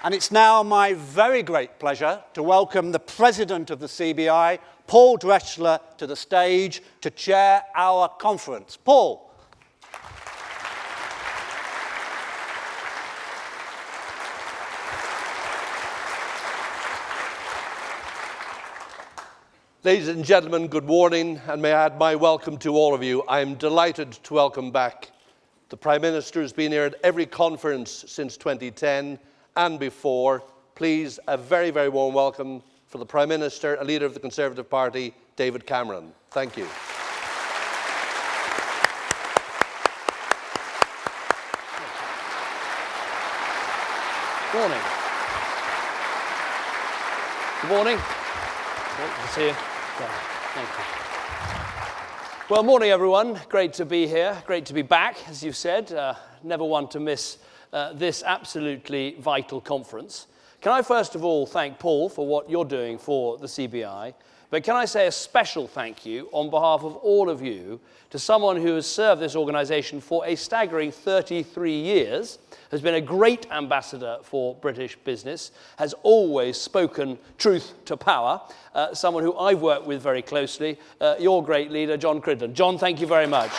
And it's now my very great pleasure to welcome the President of the CBI, Paul Dreschler, to the stage to chair our conference. Paul. Ladies and gentlemen, good morning, and may I add my welcome to all of you. I'm delighted to welcome back the Prime Minister who's been here at every conference since 2010 and before. Please, a very, very warm welcome for the Prime Minister, a leader of the Conservative Party, David Cameron. Thank you. Good morning. Good morning. Good to see you. Thank you. Well, morning, everyone. Great to be here. Great to be back, as you said. Never one to miss this absolutely vital conference. Can I first of all thank Paul for what you're doing for the CBI? But can I say a special thank you on behalf of all of you to someone who has served this organisation for a staggering 33 years, has been a great ambassador for British business, has always spoken truth to power, someone who I've worked with very closely, your great leader, John Cridland. John, thank you very much.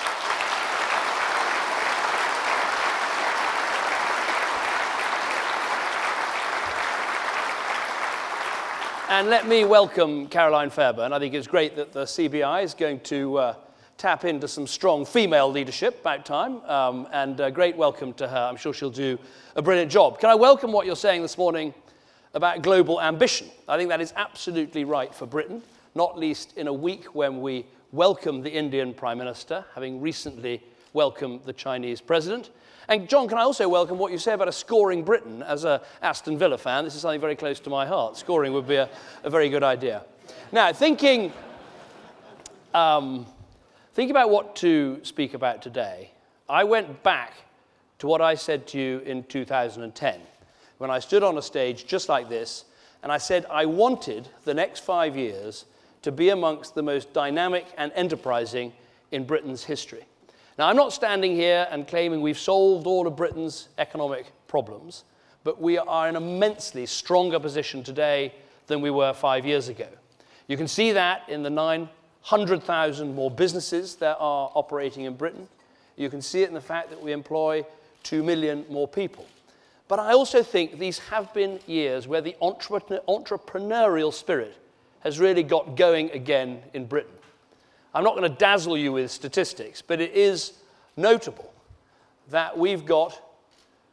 And let me welcome Caroline Fairbairn. I think it's great that the CBI is going to tap into some strong female leadership, about time, and a great welcome to her. I'm sure she'll do a brilliant job. Can I welcome what you're saying this morning about global ambition? I think that is absolutely right for Britain, not least in a week when we welcome the Indian Prime Minister, having recently welcomed the Chinese President. And John, can I also welcome what you say about a scoring Britain? As an Aston Villa fan, this is something very close to my heart. Scoring would be a very good idea. Now, think about what to speak about today. I went back to what I said to you in 2010, when I stood on a stage just like this, and I said I wanted the next 5 years to be amongst the most dynamic and enterprising in Britain's history. Now, I'm not standing here and claiming we've solved all of Britain's economic problems, but we are in an immensely stronger position today than we were 5 years ago. You can see that in the 900,000 more businesses that are operating in Britain. You can see it in the fact that we employ 2 million more people. But I also think these have been years where the entrepreneurial spirit has really got going again in Britain. I'm not going to dazzle you with statistics, but it is notable that we've got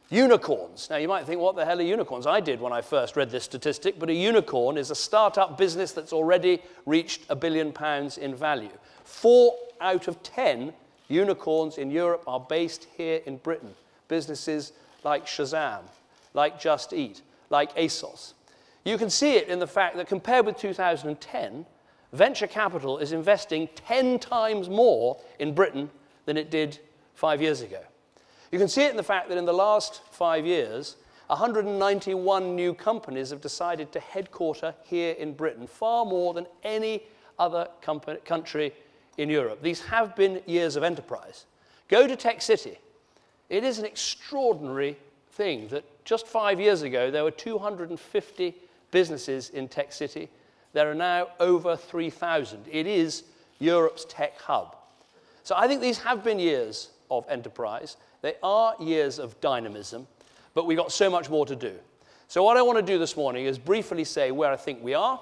unicorns. Now, you might think, what the hell are unicorns? I did when I first read this statistic, but a unicorn is a startup business that's already reached £1 billion in value. 4 out of 10 unicorns in Europe are based here in Britain. Businesses like Shazam, like Just Eat, like ASOS. You can see it in the fact that compared with 2010, venture capital is investing 10 times more in Britain than it did 5 years ago. You can see it in the fact that in the last 5 years, 191 new companies have decided to headquarter here in Britain, far more than any other country in Europe. These have been years of enterprise. Go to Tech City. It is an extraordinary thing that just 5 years ago, there were 250 businesses in Tech City. There are now over 3,000. It is Europe's tech hub. So I think these have been years of enterprise. They are years of dynamism, but we've got so much more to do. So what I want to do this morning is briefly say where I think we are,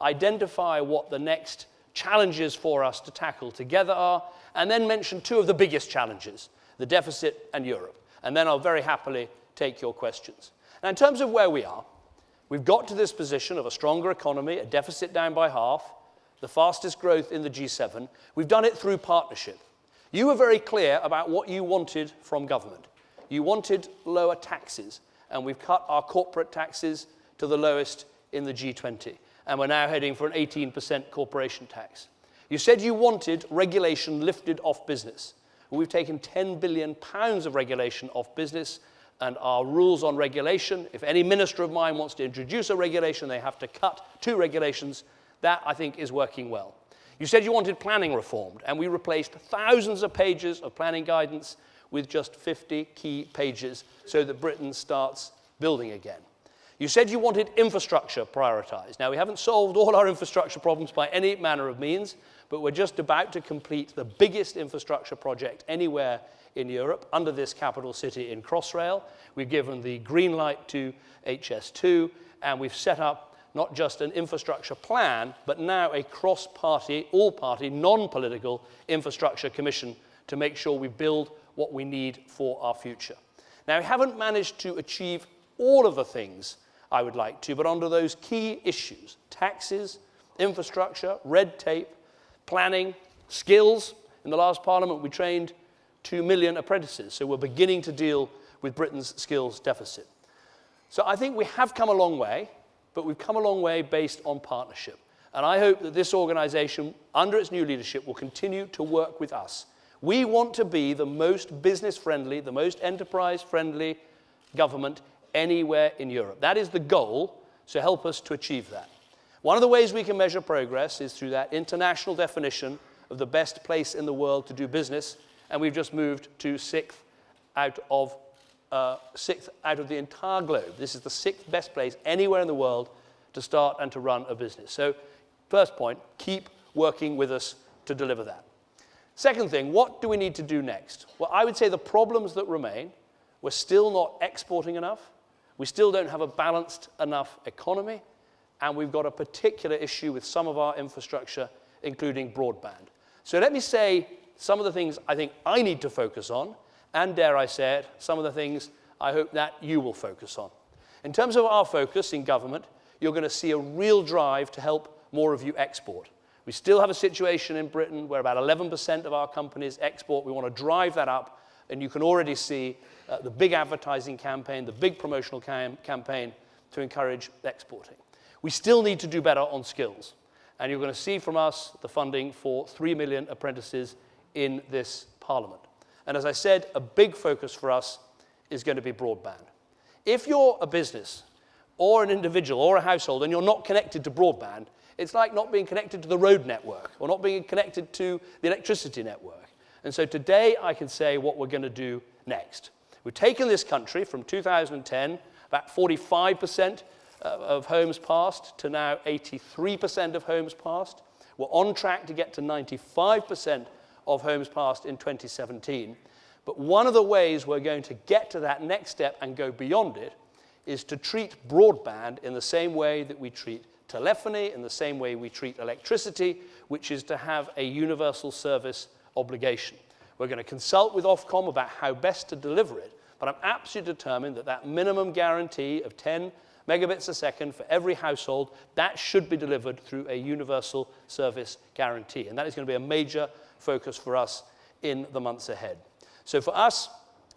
identify what the next challenges for us to tackle together are, and then mention 2 of the biggest challenges, the deficit and Europe. And then I'll very happily take your questions. Now, in terms of where we are, we've got to this position of a stronger economy, a deficit down by half, the fastest growth in the G7. We've done it through partnership. You were very clear about what you wanted from government. You wanted lower taxes, and we've cut our corporate taxes to the lowest in the G20, and we're now heading for an 18% corporation tax. You said you wanted regulation lifted off business. We've taken £10 billion of regulation off business, and our rules on regulation, if any minister of mine wants to introduce a regulation, they have to cut 2 regulations. That, I think, is working well. You said you wanted planning reformed, and we replaced thousands of pages of planning guidance with just 50 key pages so that Britain starts building again. You said you wanted infrastructure prioritized. Now, we haven't solved all our infrastructure problems by any manner of means, but we're just about to complete the biggest infrastructure project anywhere in Europe under this capital city in Crossrail. We've given the green light to HS2, and we've set up not just an infrastructure plan, but now a cross-party, all-party, non-political infrastructure commission to make sure we build what we need for our future. Now, we haven't managed to achieve all of the things I would like to, but under those key issues, taxes, infrastructure, red tape, planning, skills. In the last Parliament, we trained 2 million apprentices, so we're beginning to deal with Britain's skills deficit. So I think we have come a long way, but we've come a long way based on partnership. And I hope that this organization, under its new leadership, will continue to work with us. We want to be the most business-friendly, the most enterprise-friendly government anywhere in Europe. That is the goal, so help us to achieve that. One of the ways we can measure progress is through that international definition of the best place in the world to do business, and we've just moved to sixth out of the entire globe. This is the 6th best place anywhere in the world to start and to run a business. So, first point, keep working with us to deliver that. Second thing, what do we need to do next? Well, I would say the problems that remain, we're still not exporting enough, we still don't have a balanced enough economy, and we've got a particular issue with some of our infrastructure, including broadband. So let me say some of the things I think I need to focus on, and dare I say it, some of the things I hope that you will focus on. In terms of our focus in government, you're going to see a real drive to help more of you export. We still have a situation in Britain where about 11% of our companies export. We want to drive that up, and you can already see the big advertising campaign, the big promotional campaign to encourage exporting. We still need to do better on skills, and you're going to see from us the funding for 3 million apprentices in this Parliament. And as I said, a big focus for us is going to be broadband. If you're a business or an individual or a household and you're not connected to broadband, it's like not being connected to the road network or not being connected to the electricity network. And so today I can say what we're going to do next. We've taken this country from 2010, about 45% of homes passed, to now 83% of homes passed. We're on track to get to 95% of homes passed in 2017. But one of the ways we're going to get to that next step and go beyond it is to treat broadband in the same way that we treat telephony, in the same way we treat electricity, which is to have a universal service obligation. We're going to consult with Ofcom about how best to deliver it, but I'm absolutely determined that that minimum guarantee of 10 megabits a second for every household, that should be delivered through a universal service guarantee. And that is going to be a major focus for us in the months ahead. So for us,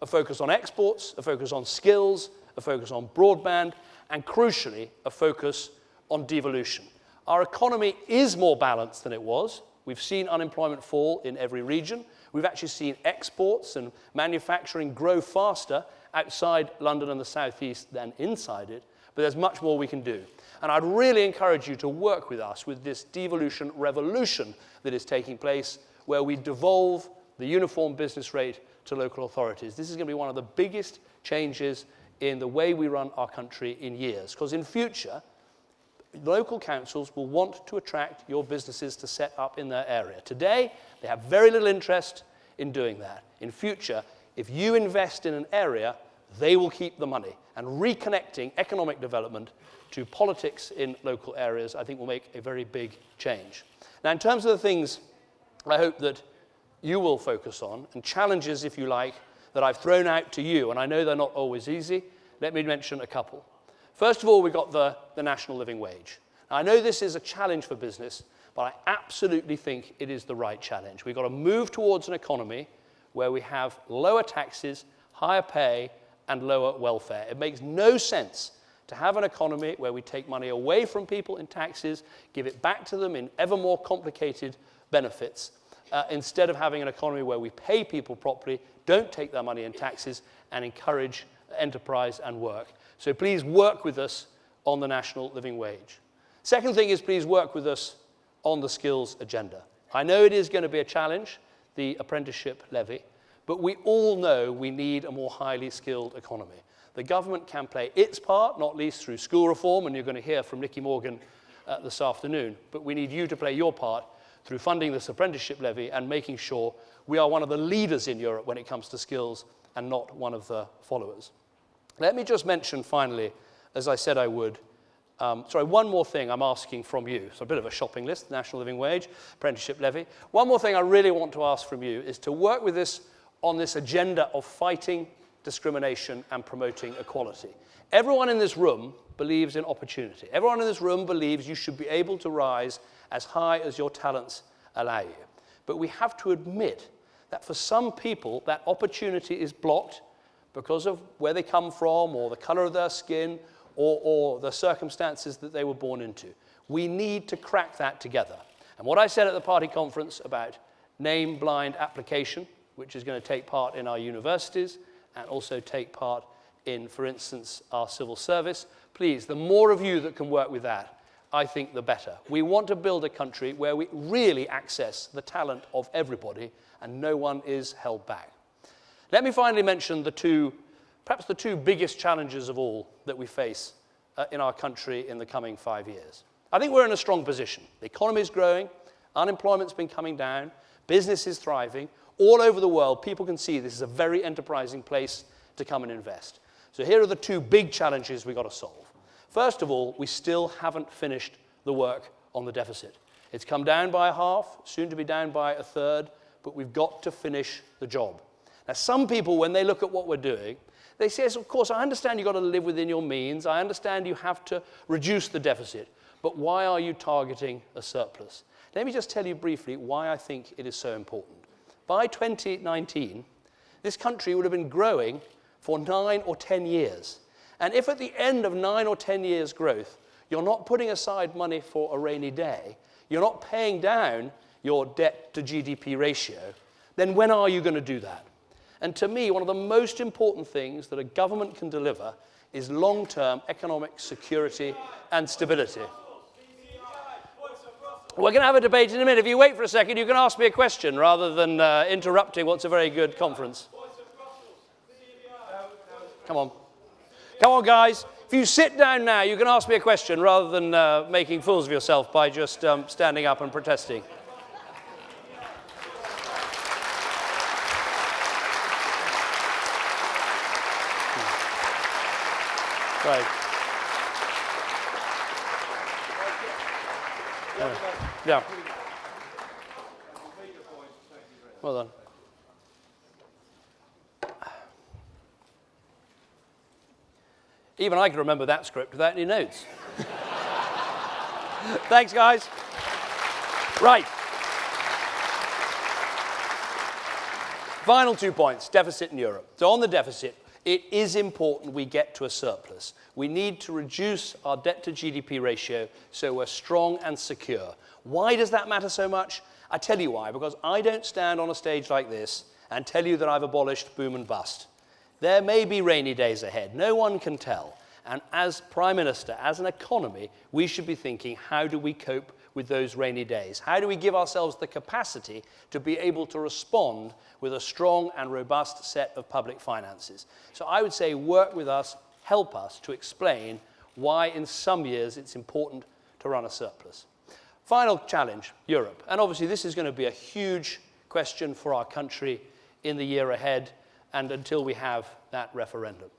a focus on exports, a focus on skills, a focus on broadband, and crucially, a focus on devolution. Our economy is more balanced than it was. We've seen unemployment fall in every region. We've actually seen exports and manufacturing grow faster outside London and the southeast than inside it, but there's much more we can do. And I'd really encourage you to work with us with this devolution revolution that is taking place, where we devolve the uniform business rate to local authorities. This is going to be one of the biggest changes in the way we run our country in years, because in future, local councils will want to attract your businesses to set up in their area. Today, they have very little interest in doing that. In future, if you invest in an area, they will keep the money. And reconnecting economic development to politics in local areas, I think, will make a very big change. Now, in terms of the things I hope that you will focus on, and challenges, if you like, that I've thrown out to you, and I know they're not always easy, let me mention a couple. First of all, we've got the national living wage. Now, I know this is a challenge for business, but I absolutely think it is the right challenge. We've got to move towards an economy where we have lower taxes, higher pay, and lower welfare. It makes no sense to have an economy where we take money away from people in taxes, give it back to them in ever more complicated benefits, instead of having an economy where we pay people properly, don't take their money in taxes, and encourage enterprise and work. So please work with us on the national living wage. Second thing is, please work with us on the skills agenda. I know it is going to be a challenge, the apprenticeship levy, but we all know we need a more highly skilled economy. The government can play its part, not least through school reform, and you're going to hear from Nicky Morgan this afternoon. But we need you to play your part through funding this apprenticeship levy and making sure we are one of the leaders in Europe when it comes to skills and not one of the followers. Let me just mention finally, as I said I would, one more thing I'm asking from you. So a bit of a shopping list, national living wage, apprenticeship levy. One more thing I really want to ask from you is to work with us on this agenda of fighting discrimination and promoting equality. Everyone in this room believes in opportunity. Everyone in this room believes you should be able to rise as high as your talents allow you. But we have to admit that for some people, that opportunity is blocked because of where they come from or the color of their skin or the circumstances that they were born into. We need to crack that together. And what I said at the party conference about name-blind application, which is going to take part in our universities and also take part in, for instance, our civil service, please, the more of you that can work with that, I think the better. We want to build a country where we really access the talent of everybody and no one is held back. Let me finally mention perhaps the two biggest challenges of all that we face in our country in the coming 5 years. I think we're in a strong position. The economy is growing, unemployment's been coming down, business is thriving. All over the world, people can see this is a very enterprising place to come and invest. So here are the two big challenges we've got to solve. First of all, we still haven't finished the work on the deficit. It's come down by a half, soon to be down by a third, but we've got to finish the job. Now, some people, when they look at what we're doing, they say, of course, I understand you've got to live within your means. I understand you have to reduce the deficit. But why are you targeting a surplus? Let me just tell you briefly why I think it is so important. By 2019, this country would have been growing for 9 or 10 years. And if at the end of 9 or 10 years' growth, you're not putting aside money for a rainy day, you're not paying down your debt to GDP ratio, then when are you going to do that? And to me, one of the most important things that a government can deliver is long-term economic security and stability. We're going to have a debate in a minute. If you wait for a second, you can ask me a question rather than interrupting what's a very good conference. Come on. Come on, guys. If you sit down now, you can ask me a question rather than making fools of yourself by just standing up and protesting. Right. Yeah. Well done. Even I can remember that script without any notes. Thanks, guys. Right. Final 2 points, deficit in Europe. So on the deficit, it is important we get to a surplus. We need to reduce our debt to GDP ratio so we're strong and secure. Why does that matter so much? I tell you why, because I don't stand on a stage like this and tell you that I've abolished boom and bust. There may be rainy days ahead. No one can tell. And as Prime Minister, as an economy, we should be thinking, how do we cope with those rainy days? How do we give ourselves the capacity to be able to respond with a strong and robust set of public finances? So I would say work with us, help us to explain why in some years it's important to run a surplus. Final challenge, Europe. And obviously this is going to be a huge question for our country in the year ahead and until we have that referendum.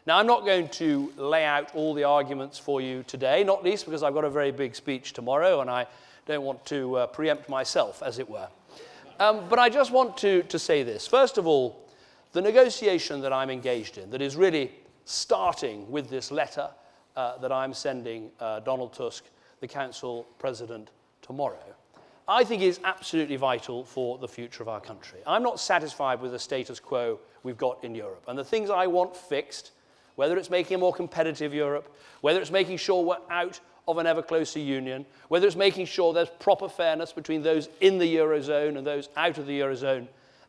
Now, I'm not going to lay out all the arguments for you today, not least because I've got a very big speech tomorrow and I don't want to preempt myself, as it were. But I just want to say this. First of all, the negotiation that I'm engaged in, that is really starting with this letter that I'm sending Donald Tusk, the Council President, tomorrow, I think is absolutely vital for the future of our country. I'm not satisfied with the status quo we've got in Europe. And the things I want fixed, whether it's making a more competitive Europe, whether it's making sure we're out of an ever closer union, whether it's making sure there's proper fairness between those in the Eurozone and those out of the Eurozone,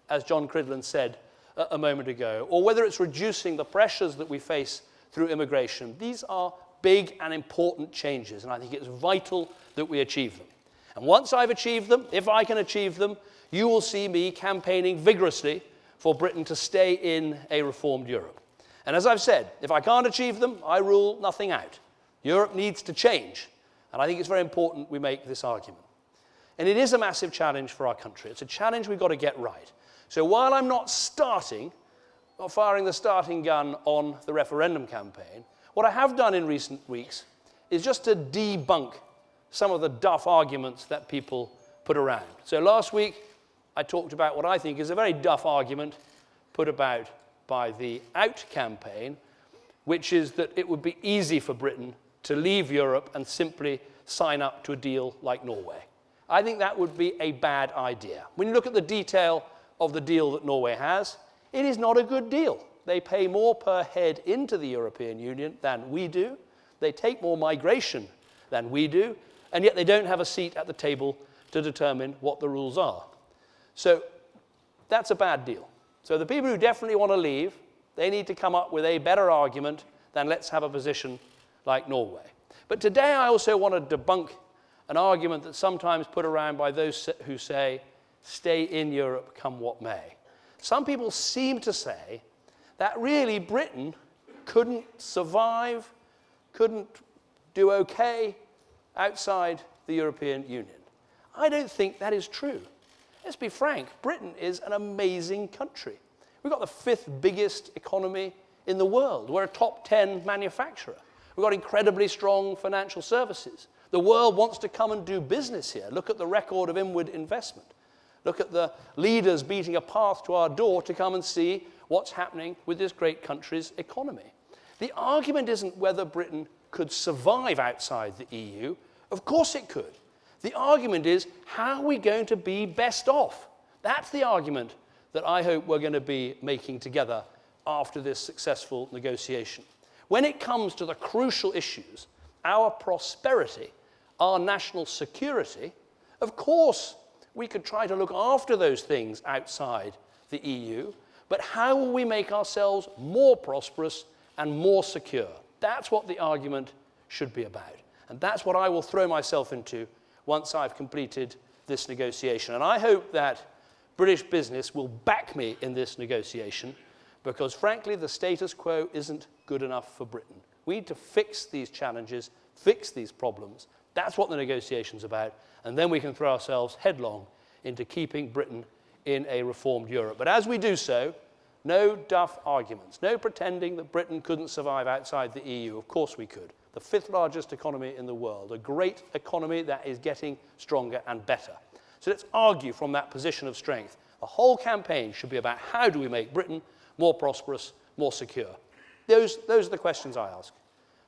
as John Cridland said a moment ago, or whether it's reducing the pressures that we face through immigration. These are big and important changes, and I think it's vital that we achieve them. And once I've achieved them, if I can achieve them, you will see me campaigning vigorously for Britain to stay in a reformed Europe. And as I've said, if I can't achieve them, I rule nothing out. Europe needs to change. And I think it's very important we make this argument. And it is a massive challenge for our country. It's a challenge we've got to get right. So while I'm not firing the starting gun on the referendum campaign, what I have done in recent weeks is just to debunk some of the duff arguments that people put around. So last week, I talked about what I think is a very duff argument put about by the Out campaign, which is that it would be easy for Britain to leave Europe and simply sign up to a deal like Norway. I think that would be a bad idea. When you look at the detail of the deal that Norway has, it is not a good deal. They pay more per head into the European Union than we do. They take more migration than we do, and yet they don't have a seat at the table to determine what the rules are. So that's a bad deal. So the people who definitely want to leave, they need to come up with a better argument than let's have a position like Norway. But today I also want to debunk an argument that's sometimes put around by those who say, stay in Europe, come what may. Some people seem to say that really Britain couldn't survive, couldn't do okay outside the European Union. I don't think that is true. Let's be frank, Britain is an amazing country. We've got the 5th biggest economy in the world. We're a top 10 manufacturer. We've got incredibly strong financial services. The world wants to come and do business here. Look at the record of inward investment. Look at the leaders beating a path to our door to come and see what's happening with this great country's economy. The argument isn't whether Britain could survive outside the EU. Of course it could. The argument is, how are we going to be best off? That's the argument that I hope we're going to be making together after this successful negotiation. When it comes to the crucial issues, our prosperity, our national security, of course we could try to look after those things outside the EU, but how will we make ourselves more prosperous and more secure? That's what the argument should be about. And that's what I will throw myself into once I've completed this negotiation. And I hope that British business will back me in this negotiation, because frankly, the status quo isn't good enough for Britain. We need to fix these challenges, fix these problems. That's what the negotiation's about. And then we can throw ourselves headlong into keeping Britain in a reformed Europe. But as we do so, no duff arguments, no pretending that Britain couldn't survive outside the EU. Of course we could. The 5th largest economy in the world, a great economy that is getting stronger and better. So let's argue from that position of strength. The whole campaign should be about how do we make Britain more prosperous, more secure. Those are the questions I ask.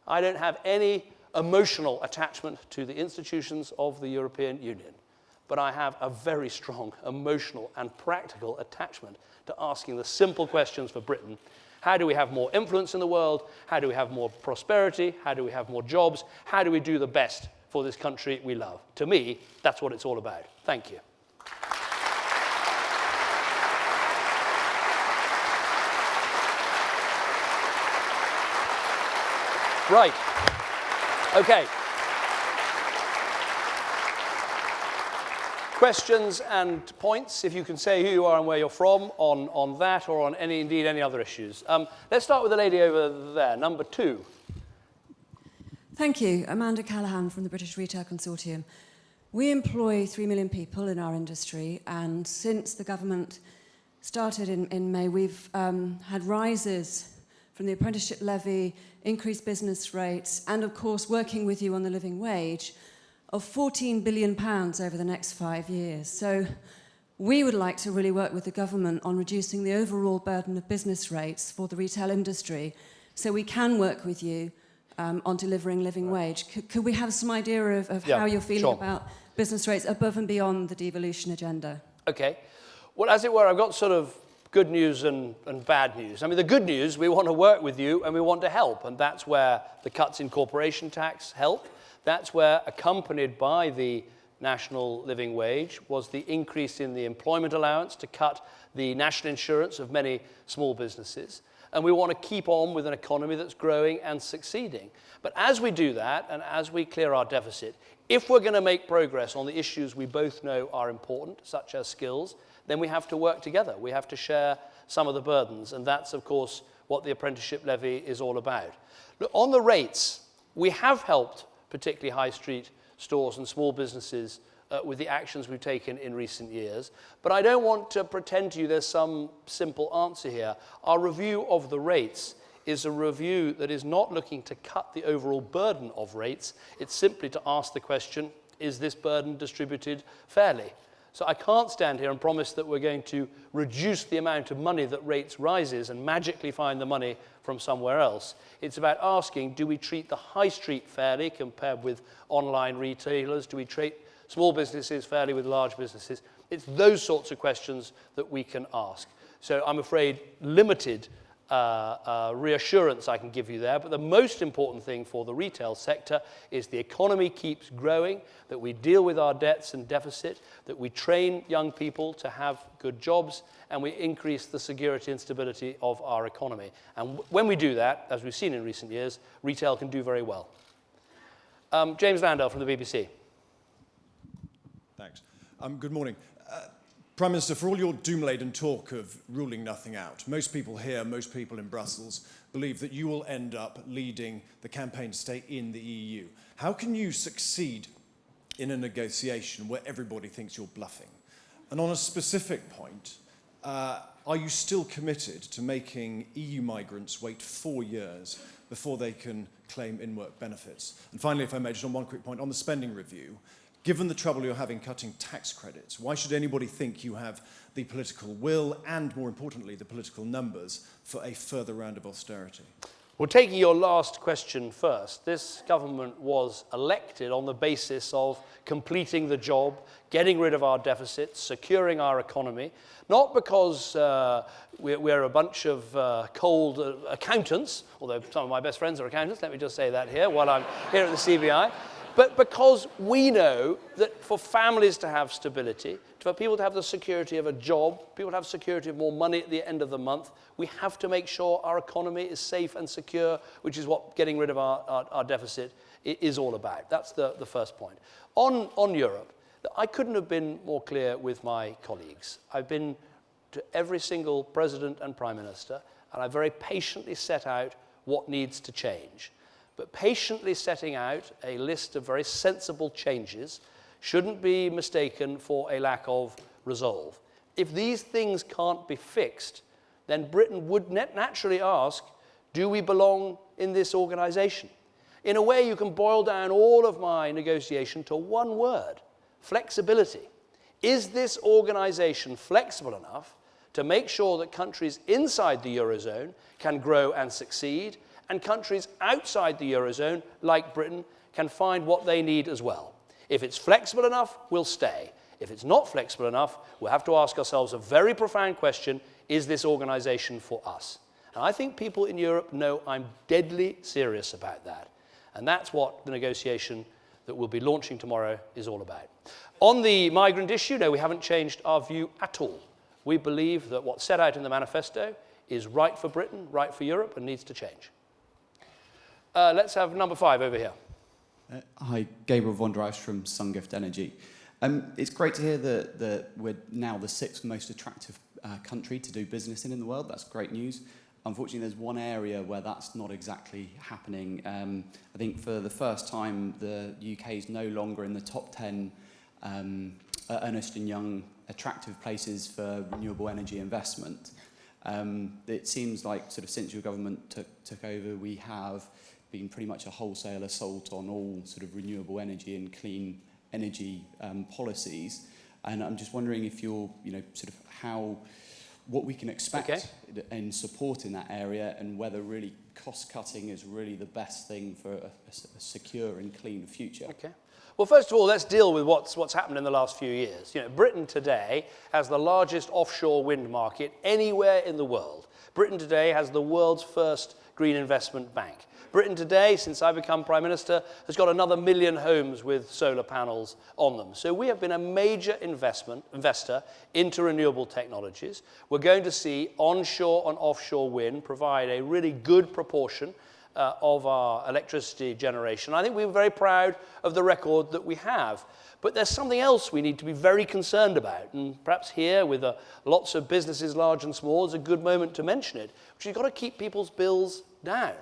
I don't have any emotional attachment to the institutions of the European Union, but I have a very strong emotional and practical attachment to asking the simple questions for Britain. How do we have more influence in the world? How do we have more prosperity? How do we have more jobs? How do we do the best for this country we love? To me, that's what it's all about. Thank you. Right. Okay. Questions and points, if you can say who you are and where you're from on that or on indeed any other issues. Let's start with the lady over there, number 2. Thank you. Amanda Callahan from the British Retail Consortium. We employ 3 million people in our industry, and since the government started in May, we've had rises from the apprenticeship levy, increased business rates, and of course working with you on the living wage of £14 billion over the next 5 years. So we would like to really work with the government on reducing the overall burden of business rates for the retail industry, so we can work with you on delivering living wage. Could we have some idea of how you're feeling about business rates above and beyond the devolution agenda? Okay. Well, as it were, I've got sort of good news and bad news. I mean, the good news, we want to work with you and we want to help, and that's where the cuts in corporation tax help. That's where, accompanied by the national living wage, was the increase in the employment allowance to cut the national insurance of many small businesses. And we want to keep on with an economy that's growing and succeeding. But as we do that, and as we clear our deficit, if we're going to make progress on the issues we both know are important, such as skills, then we have to work together. We have to share some of the burdens. And that's, of course, what the apprenticeship levy is all about. Look, on the rates, we have helped particularly high street stores and small businesses with the actions we've taken in recent years. But I don't want to pretend to you there's some simple answer here. Our review of the rates is a review that is not looking to cut the overall burden of rates. It's simply to ask the question, is this burden distributed fairly? So I can't stand here and promise that we're going to reduce the amount of money that rates rises and magically find the money from somewhere else. It's about asking, do we treat the high street fairly compared with online retailers? Do we treat small businesses fairly with large businesses? It's those sorts of questions that we can ask. So I'm afraid limited reassurance I can give you there, but the most important thing for the retail sector is the economy keeps growing, that we deal with our debts and deficit, that we train young people to have good jobs, and we increase the security and stability of our economy. And when we do that, as we've seen in recent years, retail can do very well. James Landell from the BBC. Thanks. Good morning. Prime Minister, for all your doom-laden talk of ruling nothing out, most people here, most people in Brussels, believe that you will end up leading the campaign to stay in the EU. How can you succeed in a negotiation where everybody thinks you're bluffing? And on a specific point, are you still committed to making EU migrants wait 4 years before they can claim in-work benefits? And finally, if I may, just on one quick point, on the spending review, given the trouble you're having cutting tax credits, why should anybody think you have the political will and, more importantly, the political numbers for a further round of austerity? Well, taking your last question first, this government was elected on the basis of completing the job, getting rid of our deficits, securing our economy, not because we're a bunch of cold accountants, although some of my best friends are accountants, let me just say that here while I'm here at the CBI, but because we know that for families to have stability, for people to have the security of a job, people to have security of more money at the end of the month, we have to make sure our economy is safe and secure, which is what getting rid of our deficit is all about. That's the first point. On Europe, I couldn't have been more clear with my colleagues. I've been to every single president and prime minister, and I very patiently set out what needs to change. But patiently setting out a list of very sensible changes shouldn't be mistaken for a lack of resolve. If these things can't be fixed, then Britain would naturally ask, do we belong in this organization? In a way, you can boil down all of my negotiation to one word: flexibility. Is this organization flexible enough to make sure that countries inside the Eurozone can grow and succeed, and countries outside the Eurozone, like Britain, can find what they need as well? If it's flexible enough, we'll stay. If it's not flexible enough, we'll have to ask ourselves a very profound question: is this organization for us? And I think people in Europe know I'm deadly serious about that. And that's what the negotiation that we'll be launching tomorrow is all about. On the migrant issue, no, we haven't changed our view at all. We believe that what's set out in the manifesto is right for Britain, right for Europe, and needs to change. Let's have number 5 over here. Hi, Gabriel von Drijs from Sungift Energy. It's great to hear that we're now the 6th most attractive country to do business in the world. That's great news. Unfortunately, there's one area where that's not exactly happening. I think for the first time, the UK is no longer in the top 10 Ernst & Young attractive places for renewable energy investment. It seems like sort of since your government took over, we have been pretty much a wholesale assault on all sort of renewable energy and clean energy policies. And I'm just wondering if you're, sort of what we can expect in support in that area, and whether really cost cutting is really the best thing for a secure and clean future. Okay. Well, first of all, let's deal with what's happened in the last few years. Britain today has the largest offshore wind market anywhere in the world. Britain today has the world's first green investment bank. Britain today, since I become Prime Minister, has got another 1 million homes with solar panels on them. So we have been a major investor into renewable technologies. We're going to see onshore and offshore wind provide a really good proportion of our electricity generation. I think we're very proud of the record that we have. But there's something else we need to be very concerned about, and perhaps here, with lots of businesses, large and small, is a good moment to mention it, which is you've got to keep people's bills down.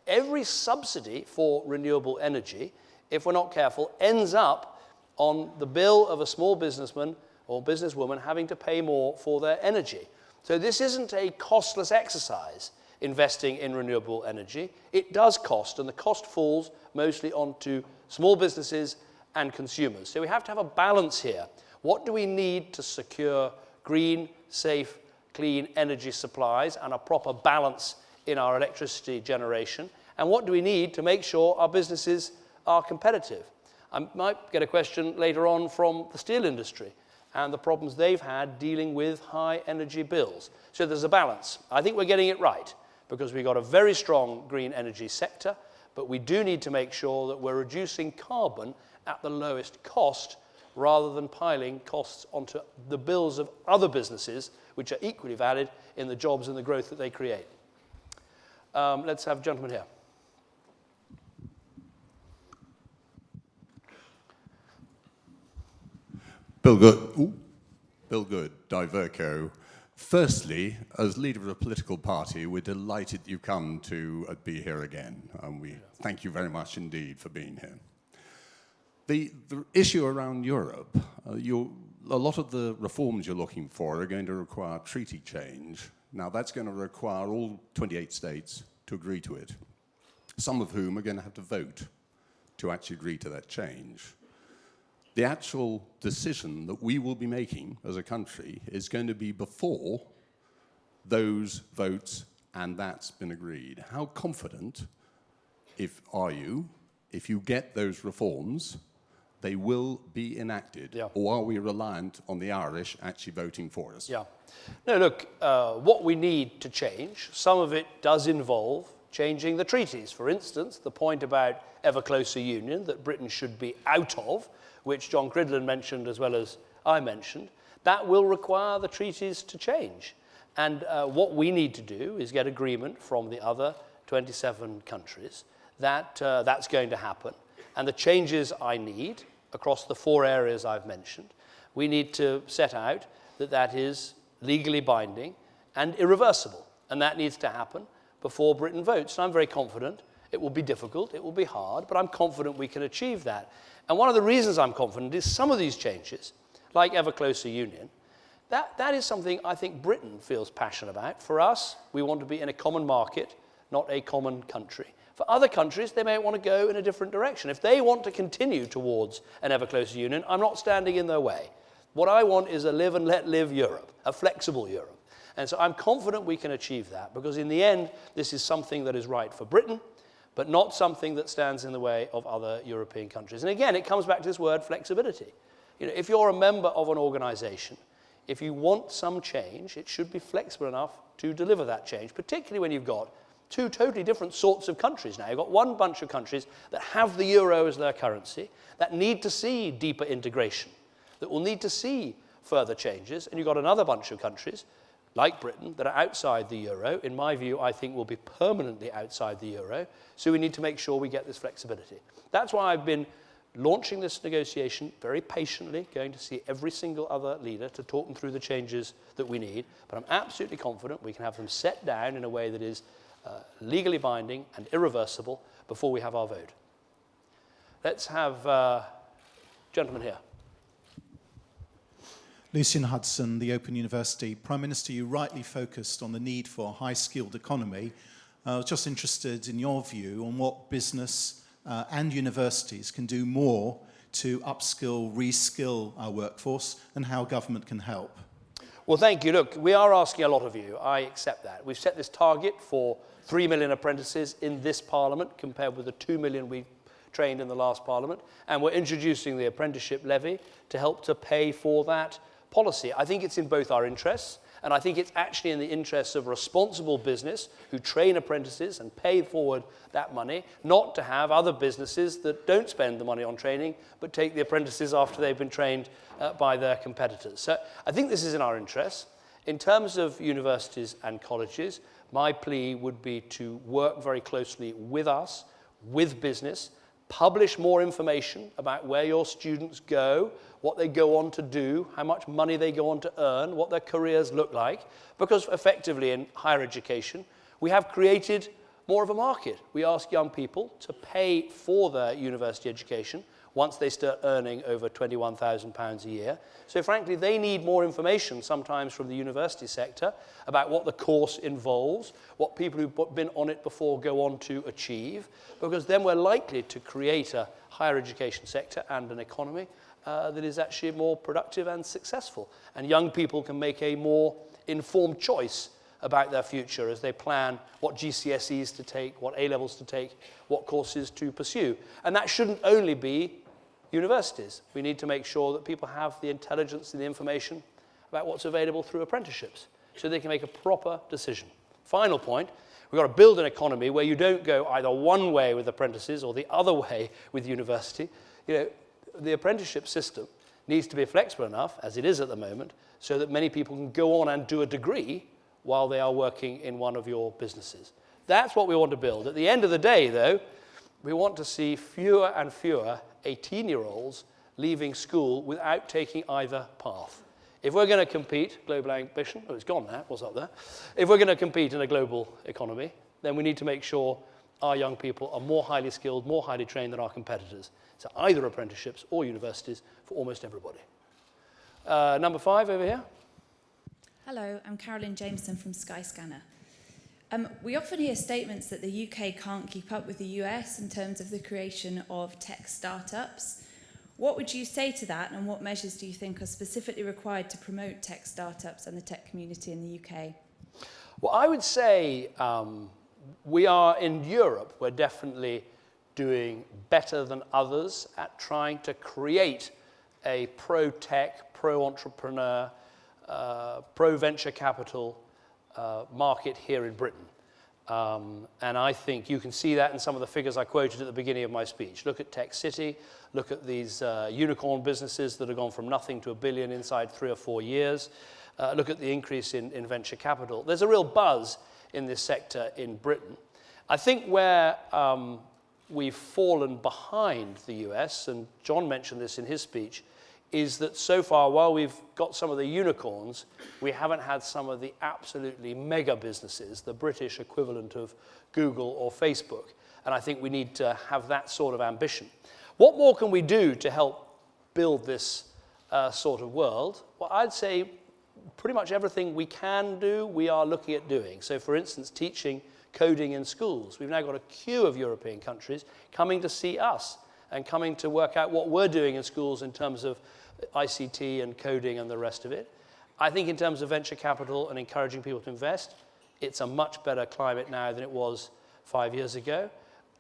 Every subsidy for renewable energy, if we're not careful, ends up on the bill of a small businessman or businesswoman having to pay more for their energy. So this isn't a costless exercise, investing in renewable energy. It does cost, and the cost falls mostly onto small businesses and consumers. So we have to have a balance here. What do we need to secure green, safe, clean energy supplies and a proper balance in our electricity generation? And what do we need to make sure our businesses are competitive? I might get a question later on from the steel industry and the problems they've had dealing with high energy bills. So there's a balance. I think we're getting it right because we've got a very strong green energy sector, but we do need to make sure that we're reducing carbon at the lowest cost rather than piling costs onto the bills of other businesses which are equally valid in the jobs and the growth that they create. Let's have a gentleman here. Bill Good, Diverco. Firstly, as leader of a political party, we're delighted you've come to be here again, and we thank you very much indeed for being here. The issue around Europe, a lot of the reforms you're looking for are going to require treaty change. Now, that's going to require all 28 states to agree to it, some of whom are going to have to vote to actually agree to that change. The actual decision that we will be making as a country is going to be before those votes and that's been agreed. How confident are you, if you get those reforms, they will be enacted? Yeah. Or are we reliant on the Irish actually voting for us? Yeah. No, look, what we need to change, some of it does involve changing the treaties. For instance, the point about ever closer union that Britain should be out of, which John Cridland mentioned as well as I mentioned, that will require the treaties to change. And what we need to do is get agreement from the other 27 countries that that's going to happen. And the changes I need across the 4 areas I've mentioned, we need to set out that that is legally binding and irreversible. And that needs to happen before Britain votes. And I'm very confident. It will be difficult, it will be hard, but I'm confident we can achieve that. And one of the reasons I'm confident is some of these changes, like ever closer union, that is something I think Britain feels passionate about. For us, we want to be in a common market, not a common country. For other countries, they may want to go in a different direction. If they want to continue towards an ever closer union, I'm not standing in their way. What I want is a live and let live Europe, a flexible Europe. And so I'm confident we can achieve that, because in the end, this is something that is right for Britain, but not something that stands in the way of other European countries. And again, it comes back to this word flexibility. You know, if you're a member of an organization, if you want some change, it should be flexible enough to deliver that change, particularly when you've got 2 totally different sorts of countries now. You've got one bunch of countries that have the euro as their currency, that need to see deeper integration, that will need to see further changes, and you've got another bunch of countries like Britain, that are outside the euro. In my view, I think will be permanently outside the euro. So we need to make sure we get this flexibility. That's why I've been launching this negotiation very patiently, going to see every single other leader to talk them through the changes that we need. But I'm absolutely confident we can have them set down in a way that is legally binding and irreversible before we have our vote. Let's have gentleman here. Lucian Hudson, the Open University. Prime Minister, you rightly focused on the need for a high-skilled economy. I was just interested in your view on what business and universities can do more to upskill, reskill our workforce, and how government can help. Well, thank you. Look, we are asking a lot of you. I accept that. We've set this target for 3 million apprentices in this Parliament, compared with the 2 million we trained in the last Parliament. And we're introducing the apprenticeship levy to help to pay for that policy. I think it's in both our interests, and I think it's actually in the interests of responsible business who train apprentices and pay forward that money, not to have other businesses that don't spend the money on training but take the apprentices after they've been trained by their competitors. So I think this is in our interests. In terms of universities and colleges, my plea would be to work very closely with us, with business, publish more information about where your students go, what they go on to do, how much money they go on to earn, what their careers look like, because effectively in higher education, we have created more of a market. We ask young people to pay for their university education once they start earning over £21,000 a year. So frankly, they need more information sometimes from the university sector about what the course involves, what people who've been on it before go on to achieve, because then we're likely to create a higher education sector and an economy that is actually more productive and successful. And young people can make a more informed choice about their future as they plan what GCSEs to take, what A-levels to take, what courses to pursue. And that shouldn't only be universities. We need to make sure that people have the intelligence and the information about what's available through apprenticeships so they can make a proper decision. Final point, we've got to build an economy where you don't go either one way with apprentices or the other way with university. You know, the apprenticeship system needs to be flexible enough, as it is at the moment, so that many people can go on and do a degree while they are working in one of your businesses. That's what we want to build. At the end of the day, though, we want to see fewer and fewer 18-year-olds leaving school without taking either path. If we're going to compete, global ambition, oh, it's gone now, what's up there? If we're going to compete in a global economy, then we need to make sure our young people are more highly skilled, more highly trained than our competitors. So either apprenticeships or universities for almost everybody. Number 5 over here. Hello, I'm Carolyn Jameson from Skyscanner. We often hear statements that the UK can't keep up with the US in terms of the creation of tech startups. What would you say to that, and what measures do you think are specifically required to promote tech startups and the tech community in the UK? Well, I would say we are in Europe, we're definitely doing better than others at trying to create a pro-tech, pro-entrepreneur, pro-venture capital market here in Britain. And I think you can see that in some of the figures I quoted at the beginning of my speech. Look at Tech City, look at these unicorn businesses that have gone from nothing to $1 billion inside 3 or 4 years. Look at the increase in venture capital. There's a real buzz in this sector in Britain. I think where we've fallen behind the US, and John mentioned this in his speech, is that so far, while we've got some of the unicorns, we haven't had some of the absolutely mega businesses, the British equivalent of Google or Facebook. And I think we need to have that sort of ambition. What more can we do to help build this sort of world? Well, I'd say pretty much everything we can do, we are looking at doing. So, for instance, teaching coding in schools. We've now got a queue of European countries coming to see us and coming to work out what we're doing in schools in terms of ICT and coding and the rest of it. I think in terms of venture capital and encouraging people to invest, it's a much better climate now than it was 5 years ago.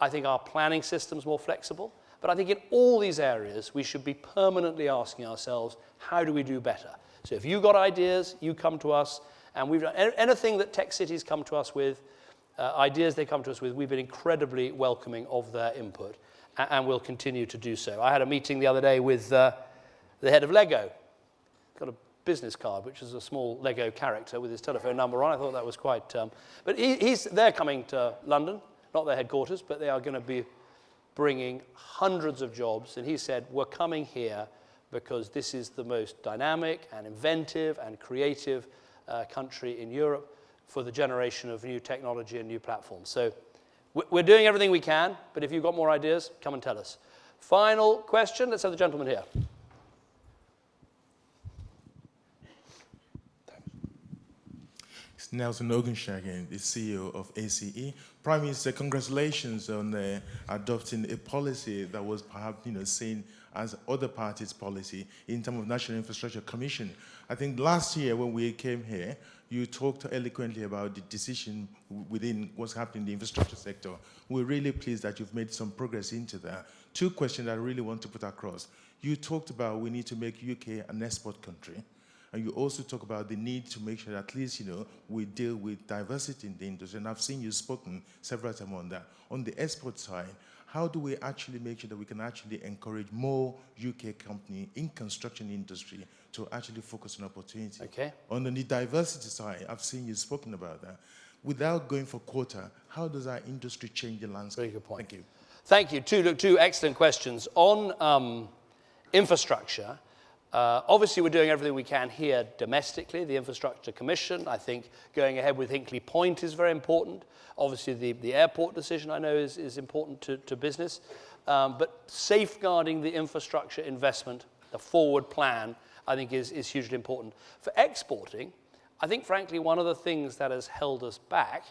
I think our planning system's more flexible. But I think in all these areas, we should be permanently asking ourselves, how do we do better? So if you've got ideas, you come to us. And we've done anything that tech cities come to us with, ideas they come to us with, we've been incredibly welcoming of their input. And we'll continue to do so. I had a meeting the other day with the head of Lego. Got a business card, which is a small Lego character with his telephone number on. I thought that was quite... but they're coming to London, not their headquarters, but they are going to be bringing hundreds of jobs. And he said, we're coming here because this is the most dynamic and inventive and creative country in Europe for the generation of new technology and new platforms. So we're doing everything we can, but if you've got more ideas, come and tell us. Final question. Let's have the gentleman here. It's Nelson Ogenshagen, the CEO of ACE. Prime Minister, congratulations on adopting a policy that was perhaps seen as other parties' policy in terms of National Infrastructure Commission. I think last year when we came here, you talked eloquently about the decision within what's happening in the infrastructure sector. We're really pleased that you've made some progress into that. 2 questions I really want to put across. You talked about we need to make UK an export country. And you also talk about the need to make sure that at least, we deal with diversity in the industry. And I've seen you spoken several times on that. On the export side, how do we actually make sure that we can actually encourage more UK companies in construction industry to actually focus on opportunity? Okay. On the diversity side, I've seen you spoken about that. without going for quota, how does our industry change the landscape? Very good point. Thank you. Thank you. Two excellent questions. On infrastructure, obviously we're doing everything we can here domestically. The Infrastructure Commission, I think going ahead with Hinkley Point is very important. Obviously the airport decision I know is important to business. But safeguarding the infrastructure investment, the forward plan, I think is hugely important. For exporting, I think frankly one of the things that has held us back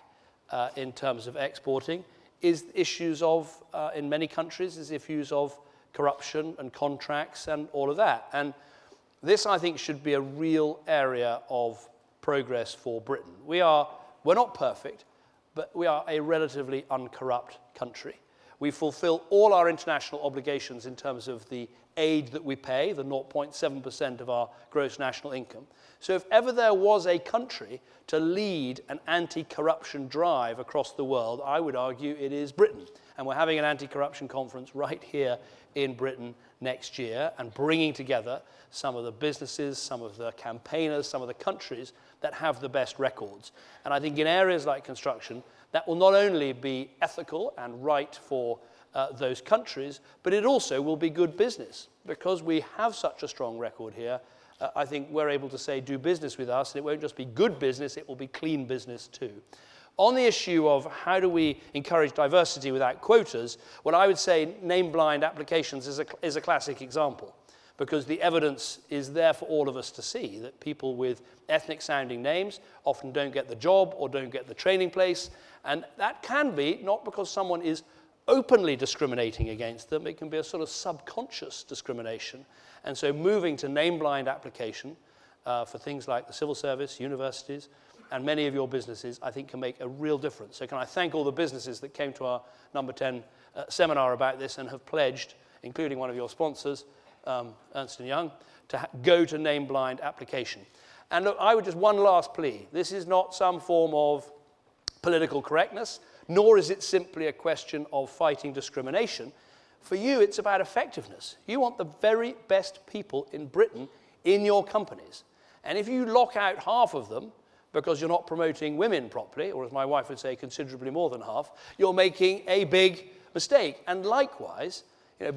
in terms of exporting is issues of, in many countries, is issues of corruption and contracts and all of that. And this, I think, should be a real area of progress for Britain. We're not perfect, but we are a relatively uncorrupt country. We fulfill all our international obligations in terms of the aid that we pay, the 0.7% of our gross national income. So if ever there was a country to lead an anti-corruption drive across the world, I would argue it is Britain. And we're having an anti-corruption conference right here in Britain next year and bringing together some of the businesses, some of the campaigners, some of the countries that have the best records. And I think in areas like construction, that will not only be ethical and right for those countries, but it also will be good business. Because we have such a strong record here, I think we're able to say, do business with us, and it won't just be good business, it will be clean business too. On the issue of how do we encourage diversity without quotas, well, I would say name-blind applications is a classic example, because the evidence is there for all of us to see that people with ethnic-sounding names often don't get the job or don't get the training place, and that can be not because someone is openly discriminating against them, it can be a sort of subconscious discrimination. And so moving to name-blind application for things like the civil service, universities, and many of your businesses, I think can make a real difference. So can I thank all the businesses that came to our number 10 seminar about this and have pledged, including one of your sponsors, Ernst & Young, to go to name-blind application. And look, I would just one last plea. This is not some form of political correctness, nor is it simply a question of fighting discrimination. For you, it's about effectiveness. You want the very best people in Britain in your companies. And if you lock out half of them because you're not promoting women properly, or as my wife would say, considerably more than half, you're making a big mistake. And likewise,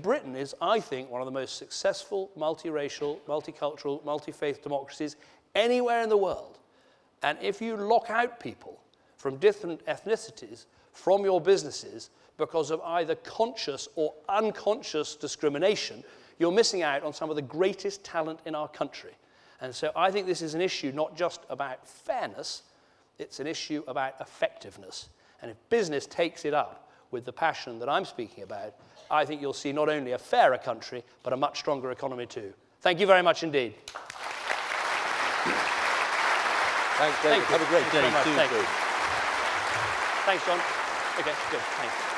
Britain is, I think, one of the most successful multiracial, multicultural, multi-faith democracies anywhere in the world. And if you lock out people from different ethnicities from your businesses because of either conscious or unconscious discrimination, you're missing out on some of the greatest talent in our country. And so I think this is an issue not just about fairness, it's an issue about effectiveness. And if business takes it up with the passion that I'm speaking about, I think you'll see not only a fairer country, but a much stronger economy too. Thank you very much indeed. Thanks, David. Thank you. Have a great day. Thank you. Thanks, John. Okay, good. Thanks.